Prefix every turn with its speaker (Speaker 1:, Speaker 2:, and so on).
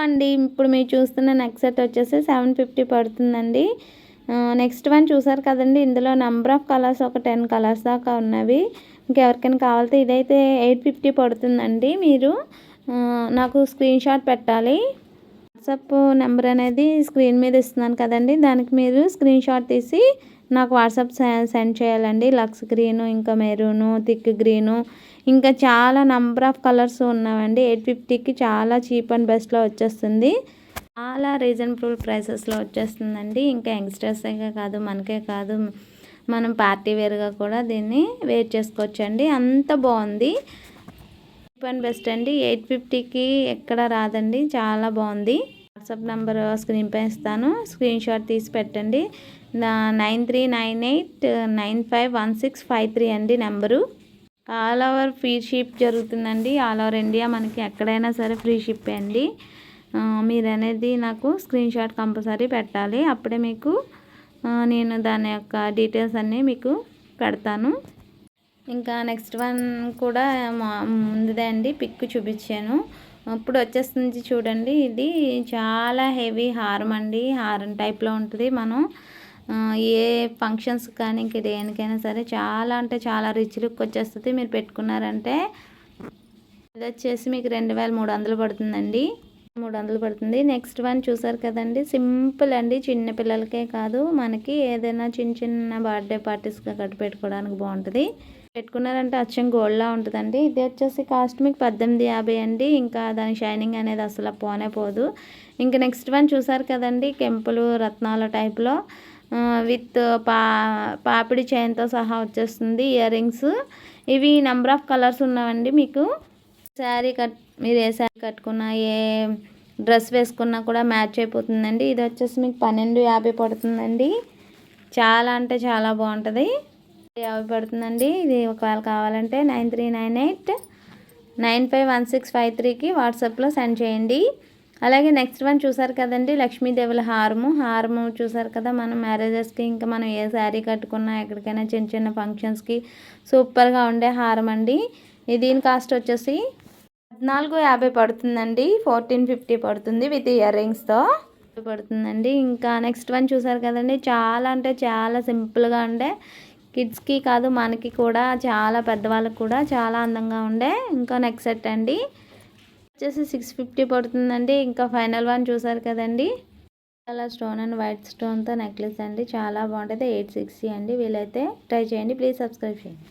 Speaker 1: అండి ఇప్పుడు మీరు చూస్తున్న నెక్ సెట్ వచ్చేసి 750 పడుతుందండి. నెక్స్ట్ వన్ చూసారు కదండి, ఇందులో నెంబర్ ఆఫ్ కలర్స్ ఒక 10 కలర్స్ దాకా ఉన్నవి. ఇంకెవరికైనా కావాలితే ఇదైతే 850 పడుతుందండి. మీరు నాకు స్క్రీన్ షాట్ పెట్టాలి. వాట్సాప్ నెంబర్ అనేది స్క్రీన్ మీద ఇస్తున్నాను కదండి, దానికి మీరు స్క్రీన్ షాట్ తీసి నాకు వాట్సాప్ సెండ్ చేయాలండి. లక్స్ గ్రీను, ఇంకా మెరూను, థిక్ గ్రీను, ఇంకా చాలా నంబర్ ఆఫ్ కలర్స్ ఉన్నాయండి. 850కి చాలా చీప్ అండ్ బెస్ట్లో వచ్చేస్తుంది. చాలా రీజనబుల్ ప్రైసెస్లో వచ్చేస్తుందండి. ఇంకా యంగ్స్టర్సే కాదు, మనకే కాదు, మనం పార్టీ వేర్గా కూడా దీన్ని వేర్ చేసుకోవచ్చండి. అంత బాగుంది, చీప్ అండ్ బెస్ట్ అండి. 850కి ఎక్కడ రాదండి, చాలా బాగుంది. వాట్సాప్ నెంబర్ స్క్రీన్ పై ఇస్తాను, స్క్రీన్ షాట్ తీసి పెట్టండి. 9398951653 అండి number. All over free ship జరుగుతుందండి. ఆల్ ఓవర్ ఇండియా మనకి ఎక్కడైనా సరే ఫ్రీ షిప్ అండి. మీరు అనేది నాకు స్క్రీన్ షాట్ కంపల్సరీ పెట్టాలి, అప్పుడే మీకు నేను దాని యొక్క డీటెయిల్స్ అన్నీ మీకు పెడతాను. ఇంకా నెక్స్ట్ వన్ కూడా ముందుదే అండి, పిక్ చూపించాను, ఇప్పుడు వచ్చేస్తుంది చూడండి. ఇది చాలా హెవీ హారం అండి, హారం టైప్లో ఉంటుంది. మనం ఏ ఫంక్షన్స్ కానీ ఇంక దేనికైనా సరే చాలా అంటే చాలా రిచ్ లుక్ వచ్చేస్తుంది. మీరు పెట్టుకున్నారంటే ఇది వచ్చేసి మీకు 2300 పడుతుందండి, 300 పడుతుంది. నెక్స్ట్ వన్ చూసారు కదండి, సింపుల్ అండి. చిన్న పిల్లలకే కాదు, మనకి ఏదైనా చిన్న చిన్న బర్త్డే పార్టీస్గా కట్టి పెట్టుకోవడానికి బాగుంటుంది. పెట్టుకున్నారంటే అచ్చం గోల్డ్లా ఉంటుందండి. ఇది వచ్చేసి కాస్ట్ మీకు 1850 అండి. ఇంకా దాని షైనింగ్ అనేది అసలు పోనే పోదు. ఇంకా నెక్స్ట్ వన్ చూసారు కదండి, కెంపులు రత్నాల టైప్లో విత్ పాపిడి చైన్తో సహా వచ్చేస్తుంది. ఇయర్ రింగ్స్ ఇవి నెంబర్ ఆఫ్ కలర్స్ ఉన్నాయండి. మీకు మీరు ఏ శారీ కట్టుకున్నా, ఏ డ్రెస్ వేసుకున్నా కూడా మ్యాచ్ అయిపోతుందండి. ఇది వచ్చేసి మీకు 1250 పడుతుందండి. చాలా అంటే చాలా బాగుంటుంది. 50 పడుతుందండి. ఇది ఒకవేళ కావాలంటే 9398951653కి వాట్సాప్లో సెండ్ చేయండి. అలాగే నెక్స్ట్ వన్ చూసారు కదండి, లక్ష్మీదేవుల హారము చూసారు కదా. మనం మ్యారేజెస్కి ఇంకా మనం ఏ శారీ కట్టుకున్నా, ఎక్కడికైనా చిన్న చిన్న ఫంక్షన్స్కి సూపర్గా ఉండే హారం అండి. దీని కాస్ట్ వచ్చేసి 1450 పడుతుందండి. 1450 పడుతుంది విత్ ఇయర్ రింగ్స్తో పడుతుందండి. ఇంకా నెక్స్ట్ వన్ చూసారు కదండి, చాలా అంటే చాలా సింపుల్గా ఉండే, కిడ్స్కి కాదు మనకి కూడా, చాలా పెద్దవాళ్ళకి కూడా చాలా అందంగా ఉండే ఇంకా నెక్ సెట్ అండి. వచ్చేసి 650 పడుతుందండి. ఇంకా ఫైనల్ వన్ చూసారు కదండి, కలర్ స్టోన్ అండ్ వైట్ స్టోన్తో నెక్లెస్ అండి, చాలా బాగుంటుంది. 860 అండి. వీలైతే ట్రై చేయండి. ప్లీజ్ సబ్స్క్రైబ్ చేయండి.